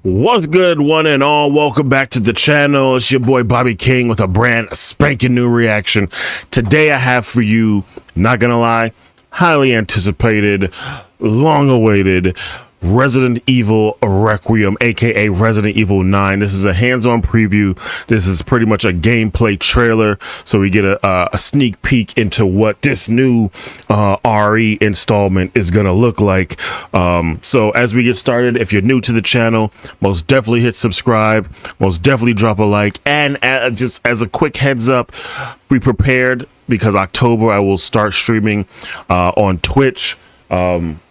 What's good, one and all? Welcome back to the channel. It's your boy Bobby Kyng with a brand spanking new reaction. Today I have for you, not gonna lie, highly anticipated, long awaited Resident Evil Requiem, aka Resident Evil 9. This is a hands-on preview. This is pretty much a gameplay trailer, so we get a sneak peek into what this new RE installment is gonna look like. So as we get started, if you're new to the channel, most definitely hit subscribe, most definitely drop a like, and just as a quick heads up, be prepared because October I will start streaming on Twitch.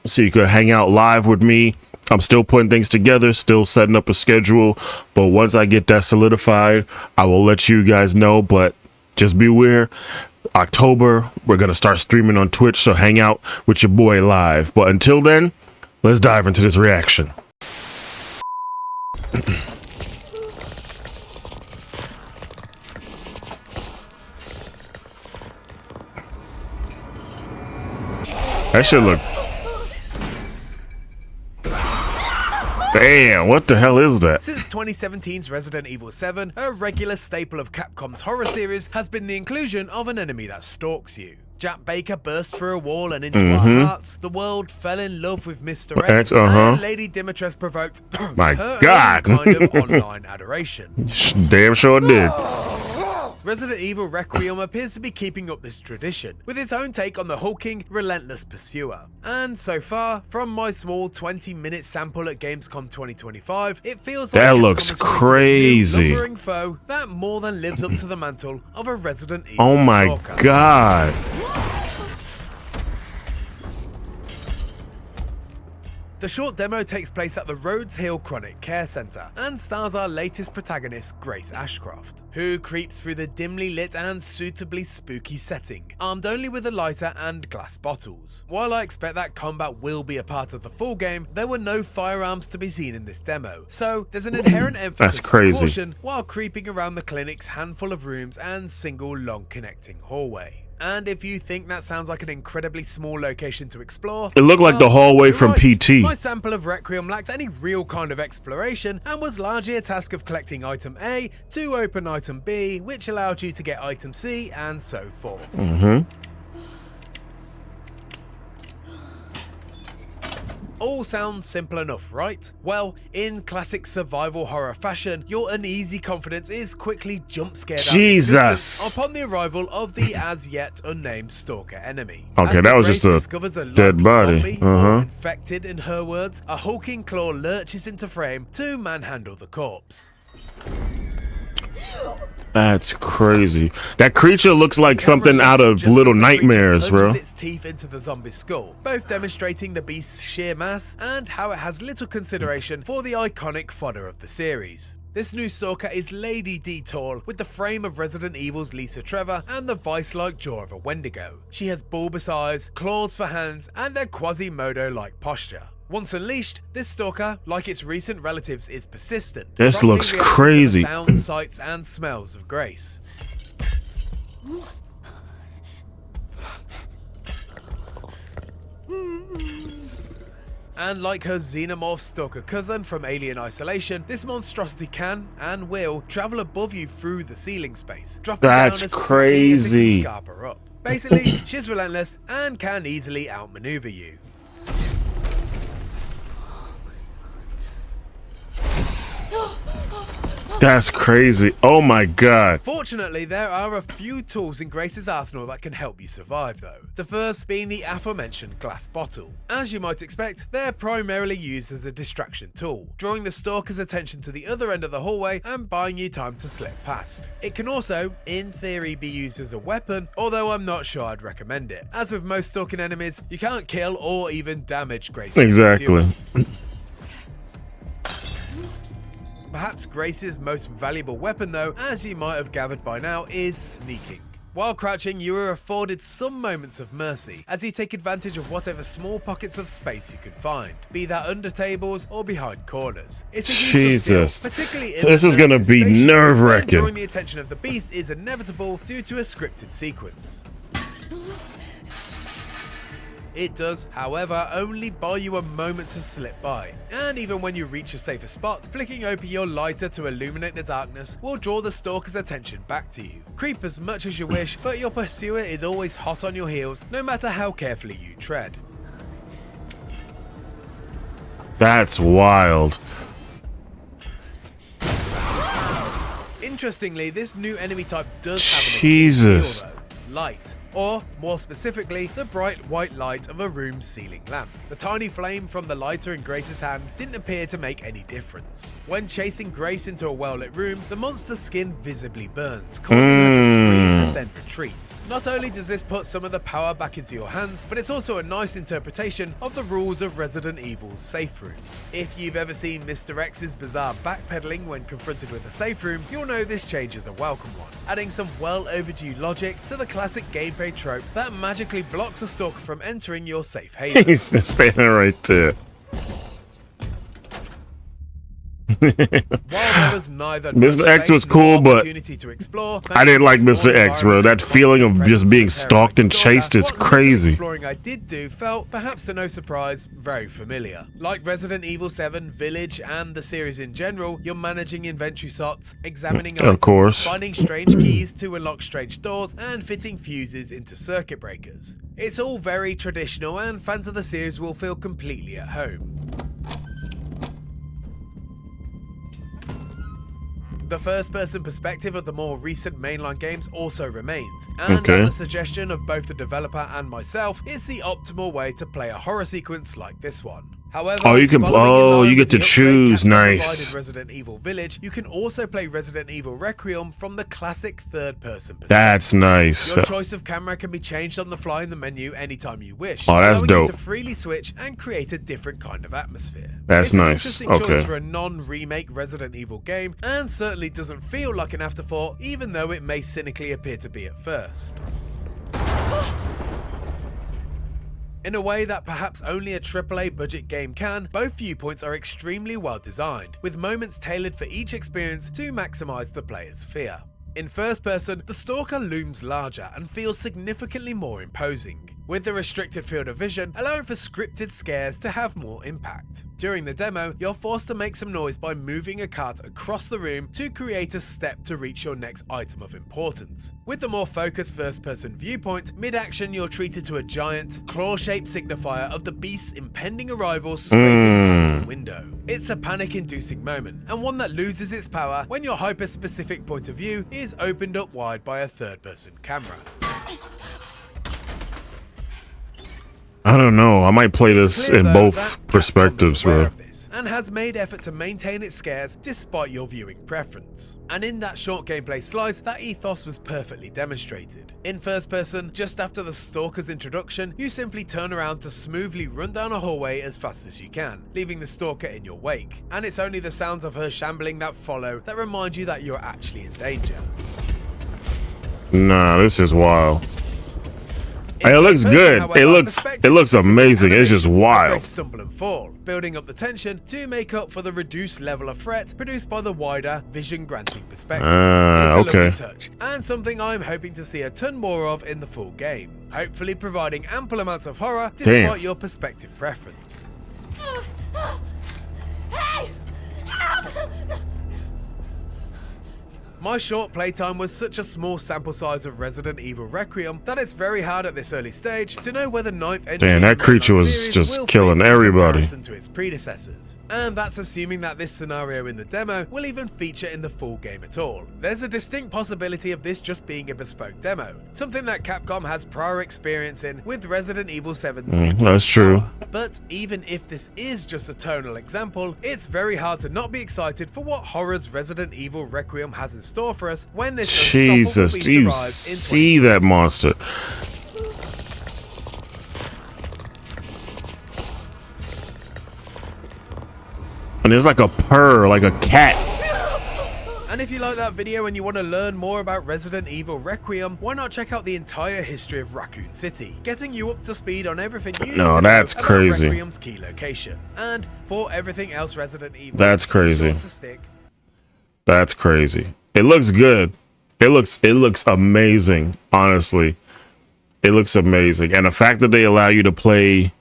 So you could hang out live with me. I'm still putting things together, still setting up a schedule, but once I get that solidified, I will let you guys know. But just beware, October we're gonna start streaming on Twitch, so hang out with your boy live. But until then, let's dive into this reaction. That should look... Damn, what the hell is that? Since 2017's Resident Evil 7, a regular staple of Capcom's horror series has been the inclusion of an enemy that stalks you. Jack Baker burst through a wall and into our hearts, the world fell in love with Mr. X, and Lady Dimitrescu provoked My her God. own kind of online adoration. Damn sure did. Resident Evil Requiem appears to be keeping up this tradition, with its own take on the hulking, relentless pursuer. And so far, from my small 20-minute sample at Gamescom 2025, it feels like that Capcom looks has created crazy. a new lumbering foe that more than lives up to the mantle of a Resident Evil Oh my stalker. God. The short demo takes place at the Rhodes Hill Chronic Care Centre and stars our latest protagonist, Grace Ashcroft, who creeps through the dimly lit and suitably spooky setting, armed only with a lighter and glass bottles. While I expect that combat will be a part of the full game, there were no firearms to be seen in this demo, so there's an inherent emphasis on caution while creeping around the clinic's handful of rooms and single long connecting hallway. And if you think that sounds like an incredibly small location to explore, It looked like the hallway from PT. My sample of Requiem lacked any real kind of exploration and was largely a task of collecting item A to open item B, which allowed you to get item C and so forth. All sounds simple enough, right? Well, in classic survival horror fashion, your uneasy confidence is quickly jump scared out of existence upon the arrival of the as yet unnamed stalker enemy. Okay, that was just a dead body. Or infected, in her words, a hulking claw lurches into frame to manhandle the corpse. That's crazy. That creature looks like something out of Little Nightmares, bro. Its teeth into the zombie's skull, both demonstrating the beast's sheer mass and how it has little consideration for the iconic fodder of the series. This new stalker is Lady D tall, with the frame of Resident Evil's Lisa Trevor and the vice-like jaw of a Wendigo. She has bulbous eyes, claws for hands, and a Quasimodo-like posture. Once unleashed, this stalker, like its recent relatives, is persistent. This looks crazy. To the sounds, sights, and smells of Grace. And like her xenomorph stalker cousin from Alien Isolation, this monstrosity can and will travel above you through the ceiling space, dropping down as quickly as it can scarp her up. Basically, she's relentless and can easily outmaneuver you. That's crazy. Oh my God. Fortunately, there are a few tools in Grace's arsenal that can help you survive though. The first being the aforementioned glass bottle. As you might expect, they're primarily used as a distraction tool, drawing the stalker's attention to the other end of the hallway and buying you time to slip past. It can also, in theory, be used as a weapon, although I'm not sure I'd recommend it. As with most stalking enemies, you can't kill or even damage Grace's Exactly. Perhaps Grace's most valuable weapon though, as you might have gathered by now, is sneaking. While crouching, you are afforded some moments of mercy, as you take advantage of whatever small pockets of space you can find, be that under tables or behind corners. It's a useful skill, particularly in this is gonna be nerve-wracking. Drawing the attention of the beast is inevitable due to a scripted sequence. It does, however, only buy you a moment to slip by, and even when you reach a safer spot, flicking open your lighter to illuminate the darkness will draw the stalker's attention back to you. Creep as much as you wish, but your pursuer is always hot on your heels, no matter how carefully you tread. That's wild. Interestingly, this new enemy type does have an Jesus. appeal, though. Light. Or, more specifically, the bright white light of a room's ceiling lamp. The tiny flame from the lighter in Grace's hand didn't appear to make any difference. When chasing Grace into a well-lit room, the monster's skin visibly burns, causing her to scream and then retreat. Not only does this put some of the power back into your hands, but it's also a nice interpretation of the rules of Resident Evil's safe rooms. If you've ever seen Mr. X's bizarre backpedaling when confronted with a safe room, you'll know this change is a welcome one, adding some well-overdue logic to the classic gameplay trope that magically blocks a stalker from entering your safe haven. He's just standing right there. While there was neither Mr. X was cool, but I didn't like Mr. X, bro. That feeling of just being stalked and chased is crazy. Exploring I did do felt, perhaps to no surprise, very familiar. Like Resident Evil 7, Village, and the series in general, you're managing inventory slots, examining items, finding strange keys to unlock strange doors, and fitting fuses into circuit breakers. It's all very traditional, and fans of the series will feel completely at home. The first-person perspective of the more recent mainline games also remains, and at the suggestion of both the developer and myself, it's the optimal way to play a horror sequence like this one. However, you get to choose. Nice. Resident Evil Village, you can also play Resident Evil Requiem from the classic third-person perspective. That's nice. Your choice of camera can be changed on the fly in the menu anytime you wish. Oh, that's dope. You to freely switch and create a different kind of atmosphere. That's nice. It's an interesting choice for a non-remake Resident Evil game, and certainly doesn't feel like an afterthought, even though it may cynically appear to be at first. In a way that perhaps only a AAA budget game can, both viewpoints are extremely well designed, with moments tailored for each experience to maximize the player's fear. In first person, the stalker looms larger and feels significantly more imposing, with the restricted field of vision allowing for scripted scares to have more impact. During the demo, you're forced to make some noise by moving a cart across the room to create a step to reach your next item of importance. With the more focused first-person viewpoint, mid-action you're treated to a giant, claw-shaped signifier of the beast's impending arrival scraping past the window. It's a panic-inducing moment, and one that loses its power when your hyper-specific point of view is opened up wide by a third-person camera. I don't know. I might play this in both perspectives, bro. And has made effort to maintain its scares despite your viewing preference. And in that short gameplay slice, that ethos was perfectly demonstrated. In first person, just after the stalker's introduction, you simply turn around to smoothly run down a hallway as fast as you can, leaving the stalker in your wake. And it's only the sounds of her shambling that follow that remind you that you're actually in danger. Nah, this is wild. It looks good. However, it looks amazing. It's just wild. Stumble and fall, building up the tension to make up for the reduced level of threat produced by the wider vision-granting perspective. It's a lovely touch, and something I'm hoping to see a ton more of in the full game, hopefully providing ample amounts of horror despite your perspective preference. Hey! My short playtime was such a small sample size of Resident Evil Requiem that it's very hard at this early stage to know whether ninth entry Damn, that creature was just killing everybody. To its predecessors. And that's assuming that this scenario in the demo will even feature in the full game at all. There's a distinct possibility of this just being a bespoke demo, something that Capcom has prior experience in with Resident Evil 7's that's true. But even if this is just a tonal example, it's very hard to not be excited for what horrors Resident Evil Requiem has in store for us when this Jesus, do you see that monster? And there's like a purr, like a cat. And if you like that video and you want to learn more about Resident Evil Requiem, why not check out the entire history of Raccoon City, getting you up to speed on everything you need to know about Requiem's key location. And for everything else Resident Evil, that's crazy. That's crazy. It looks good. It looks amazing, honestly. It looks amazing. And the fact that they allow you to play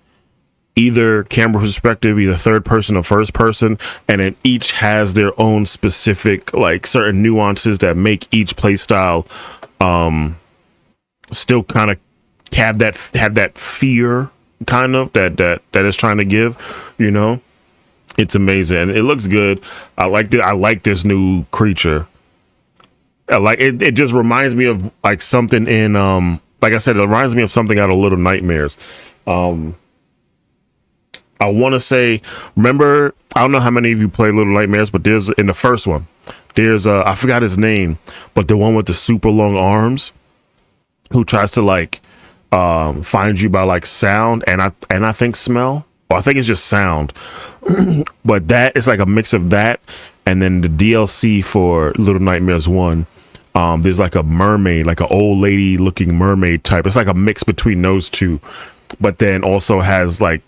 either camera perspective, either third person or first person, and then each has their own specific, like, certain nuances that make each play style still kind of have that fear kind of that it's trying to give, you know. It's amazing and it looks good. I like this new creature. I like it. It just reminds me of like something in like I said, it reminds me of something out of Little Nightmares. I want to say, remember, I don't know how many of you play Little Nightmares, but there's in the first one, there's I forgot his name, but the one with the super long arms who tries to like find you by like sound and I think smell, or I think it's just sound. But that is like a mix of that and then the DLC for Little Nightmares 1. There's like a mermaid, like an old lady looking mermaid type. It's like a mix between those two, but then also has like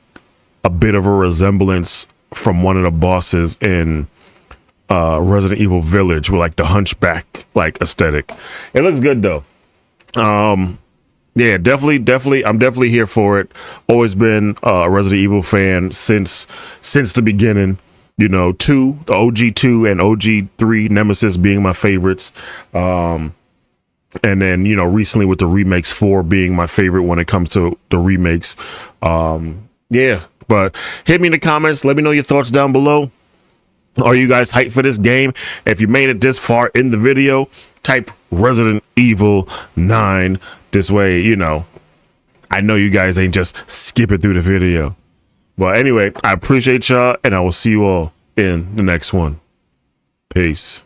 a bit of a resemblance from one of the bosses in Resident Evil Village with like the hunchback like aesthetic. It looks good though. Yeah, definitely. I'm definitely here for it. Always been a Resident Evil fan since the beginning. You know, the OG 2 and OG 3 Nemesis being my favorites. And then, you know, recently with the remakes, 4 being my favorite when it comes to the remakes. Yeah, but hit me in the comments. Let me know your thoughts down below. Are you guys hyped for this game? If you made it this far in the video, type Resident Evil 9. This way, you know, I know you guys ain't just skipping through the video. But anyway, I appreciate y'all, and I will see you all in the next one. Peace.